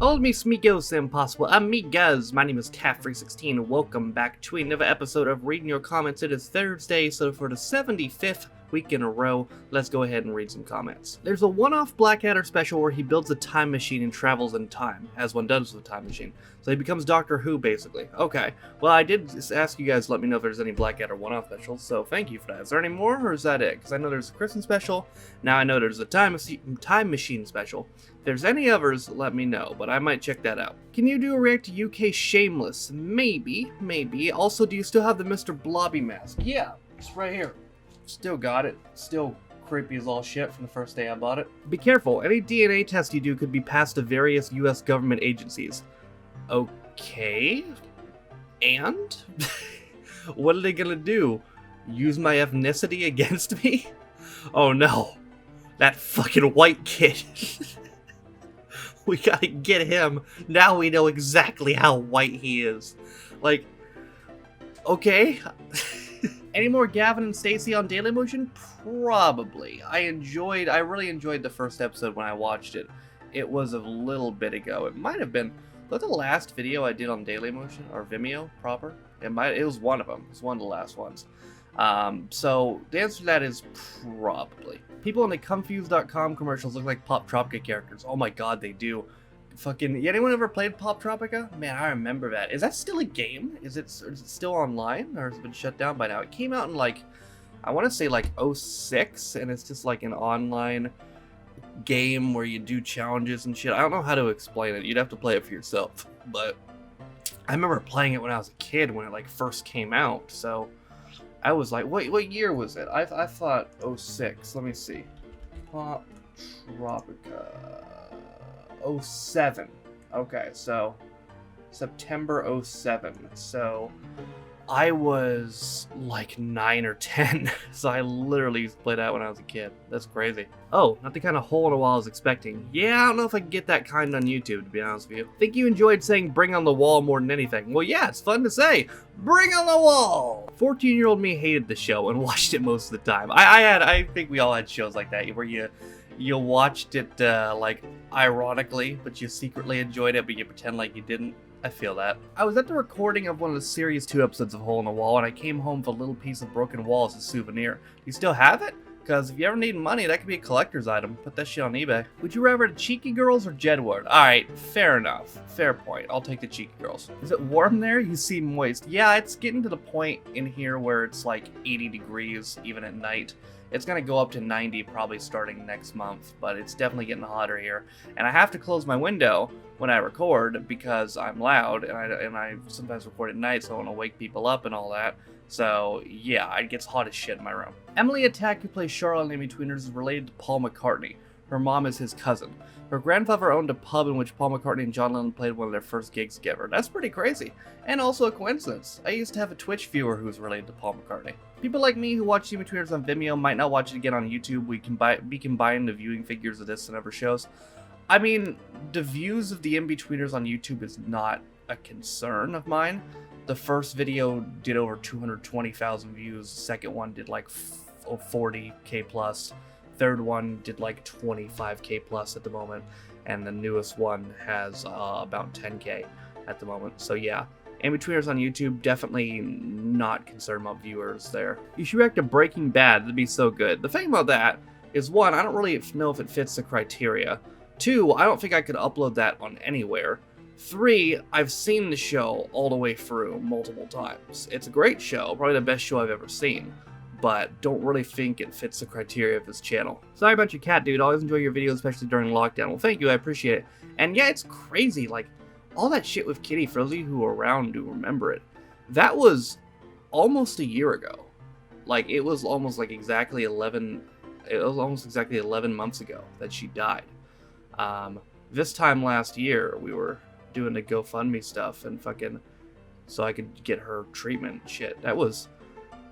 All amigos impossible amigas, my name is Cat316 and welcome back to another episode of Reading Your Comments. It is Thursday, so for the 75th week in a row, let's go ahead and read some comments. There's a one-off Blackadder special where he builds a time machine and travels in time, as one does with a time machine. So he becomes Doctor Who, basically. Okay, well I did ask you guys to let me know if there's any Blackadder one-off specials, so thank you for that. Is there any more, or is that it? Because I know there's a Christmas special, now I know there's a time machine special. If there's any others, let me know, but I might check that out. Can you do a react to UK Shameless? Maybe. Also, do you still have the Mr. Blobby mask? Yeah, it's right here. Still got it. Still creepy as all shit from the first day I bought it. Be careful, any DNA test you do could be passed to various US government agencies. Okay. And? What are they gonna do? Use my ethnicity against me? Oh no. That fucking white kid. We gotta get him. Now we know exactly how white he is. Like, okay. Any more Gavin and Stacey on Dailymotion? Probably. I really enjoyed the first episode when I watched it. It was a little bit ago. It might have been the last video I did on Dailymotion, or Vimeo proper. It was one of them. It was one of the last ones. So the answer to that is probably. People in the Confused.com commercials look like Pop Tropica characters. Oh my god, they do. Fucking, anyone ever played Pop Tropica? Man, I remember that. Is that still a game? Is it still online, or has it been shut down by now? It came out in like, I want to say like 06, and it's just like an online game where you do challenges and shit. I don't know how to explain it. You'd have to play it for yourself. But I remember playing it when I was a kid when it like first came out. So I was like, what year was it? I thought 06. Let me see. Pop Tropica. 07. Okay, so September 07. So I was like 9 or 10. So I literally played that when I was a kid. That's crazy. Oh, not the kind of hole in the wall I was expecting. Yeah, I don't know if I can get that kind on YouTube, to be honest with you. I think you enjoyed saying bring on the wall more than anything. Well, yeah, it's fun to say. Bring on the wall! 14-year-old me hated the show and watched it most of the time. I think we all had shows like that where you watched it like ironically, but you secretly enjoyed it, but you pretend like you didn't. I feel that. I was at the recording of one of the Series 2 episodes of Hole in the Wall, and I came home with a little piece of broken wall as a souvenir. Do you still have it? Because if you ever need money, that could be a collector's item. Put that shit on eBay. Would you rather the Cheeky Girls or Jedward? Alright, fair enough. Fair point. I'll take the Cheeky Girls. Is it warm there? You seem moist. Yeah, it's getting to the point in here where it's like 80 degrees, even at night. It's going to go up to 90 probably starting next month, but it's definitely getting hotter here. And I have to close my window when I record because I'm loud, and I sometimes record at night, so I don't want to wake people up and all that. So yeah, it gets hot as shit in my room. Emily Attack, who plays Charlotte in In-Betweeners, is related to Paul McCartney. Her mom is his cousin. Her grandfather owned a pub in which Paul McCartney and John Lennon played one of their first gigs together. That's pretty crazy. And also a coincidence. I used to have a Twitch viewer who was related to Paul McCartney. People like me who watch The In-Betweeners on Vimeo might not watch it again on YouTube. We can be combined the viewing figures of this and other shows. I mean, the views of The In-Betweeners on YouTube is not a concern of mine. The first video did over 220,000 views. The second one did like 40k plus. Third one did like 25k plus at the moment, and the newest one has about 10k at the moment. So yeah, In-Betweeners on YouTube, definitely not concerned about viewers there. You should react to Breaking Bad, that'd be so good. The thing about that is, one, I don't really know if it fits the criteria. Two, I don't think I could upload that on anywhere. Three, I've seen the show all the way through multiple times. It's a great show, probably the best show I've ever seen, but don't really think it fits the criteria of this channel. Sorry about your cat, dude. Always enjoy your videos, especially during lockdown. Well, thank you. I appreciate it. And yeah, it's crazy. Like, all that shit with Kitty, for those of you who are around to remember it, that was almost a year ago. Like, it was almost like exactly 11 months ago that she died. This time last year, we were doing the GoFundMe stuff and fucking, so I could get her treatment and shit. That was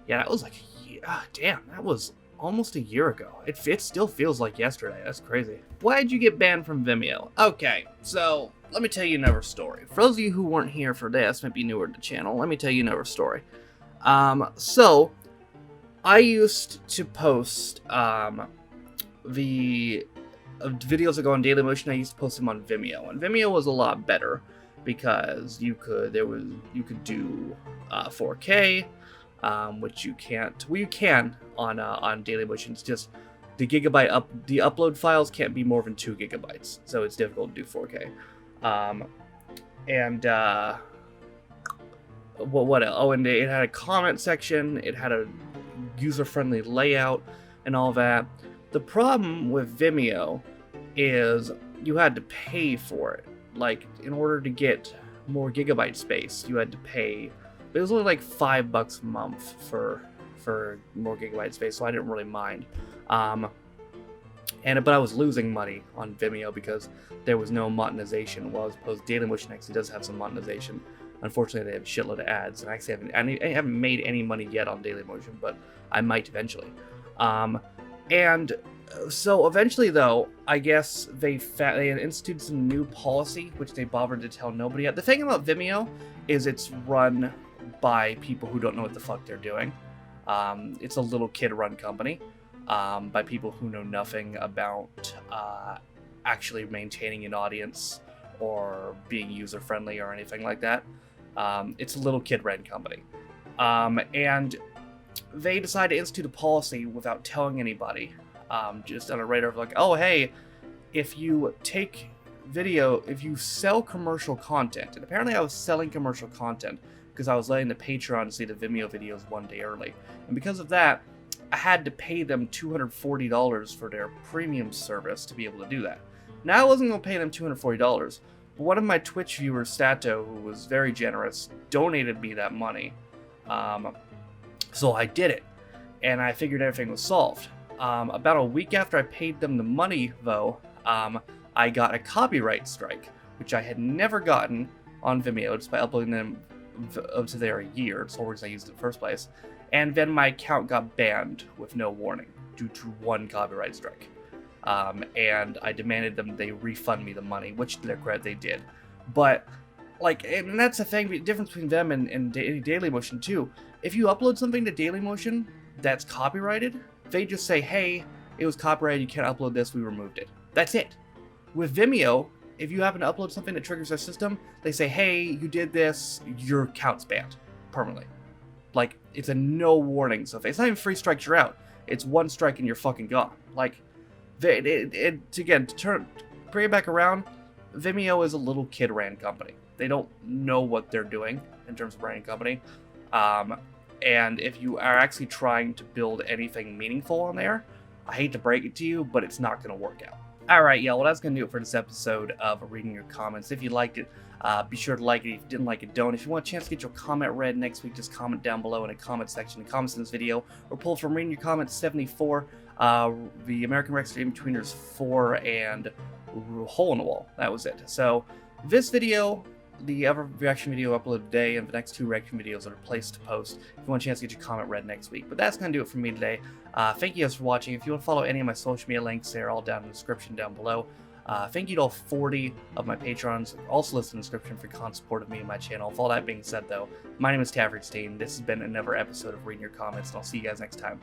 like a year. Damn, that was almost a year ago. It still feels like yesterday. That's crazy. Why did you get banned from Vimeo? Okay, so let me tell you another story. For those of you who weren't here for this, might be newer to the channel, let me tell you another story. So I used to post the videos that go on Dailymotion, I used to post them on Vimeo, and Vimeo was a lot better because you could do 4K, which you can't. Well, you can on Dailymotion. It's just the upload files can't be more than 2 gigabytes, so it's difficult to do 4K. What else? Oh, and it had a comment section. It had a user-friendly layout and all that. The problem with Vimeo is you had to pay for it. Like, in order to get more gigabyte space, you had to pay. It was only like $5 a month for more gigabyte space, so I didn't really mind. But I was losing money on Vimeo because there was no monetization. Well, as opposed to Dailymotion actually does have some monetization. Unfortunately, they have a shitload of ads, and I haven't made any money yet on Dailymotion, but I might eventually. And so eventually, though, I guess they instituted some new policy, which they bothered to tell nobody yet. The thing about Vimeo is it's run by people who don't know what the fuck they're doing. It's a little kid-run company by people who know nothing about actually maintaining an audience or being user-friendly or anything like that. It's a little kid-run company. And they decided to institute a policy without telling anybody, just on a radar of like, oh, hey, if you sell commercial content, and apparently I was selling commercial content because I was letting the Patreon see the Vimeo videos one day early. And because of that, I had to pay them $240 for their premium service to be able to do that. Now, I wasn't going to pay them $240, but one of my Twitch viewers, Stato, who was very generous, donated me that money. So I did it, and I figured everything was solved. About a week after I paid them the money, though, I got a copyright strike, which I had never gotten on Vimeo just by uploading them to there a year. It's the whole reason I used it in the first place. And then my account got banned with no warning due to one copyright strike. And I demanded them they refund me the money, which to their credit they did. But, like, and that's the thing, the difference between them and Dailymotion too. If you upload something to Dailymotion that's copyrighted, they just say, hey, it was copyrighted, you can't upload this, we removed it. That's it. With Vimeo, if you happen to upload something that triggers their system, they say, hey, you did this, your account's banned permanently. Like, it's a no warning, so it's not even 3 strikes, you're out. It's 1 strike and you're fucking gone. Like, again, to bring it back around, Vimeo is a little kid-ran company. They don't know what they're doing in terms of running a company. And if you are actually trying to build anything meaningful on there, I hate to break it to you, but it's not going to work out. Alright, yeah, well, that's going to do it for this episode of Reading Your Comments. If you liked it, be sure to like it. If you didn't like it, don't. If you want a chance to get your comment read next week, just comment down below in the comment section, the comments in this video, or pull from Reading Your Comments 74, the American Rex In-Betweeners 4, and Hole in the Wall. That was it. So, this video, the other reaction video uploaded today, and the next 2 reaction videos are placed to post if you want a chance to get your comment read next week. But that's going to do it for me today. Thank you guys for watching. If you want to follow any of my social media links, they're all down in the description down below. Thank you to all 40 of my patrons, also listed in the description for constant support of me and my channel. With all that being said, though, my name is Taffrey16. This has been another episode of Reading Your Comments, and I'll see you guys next time.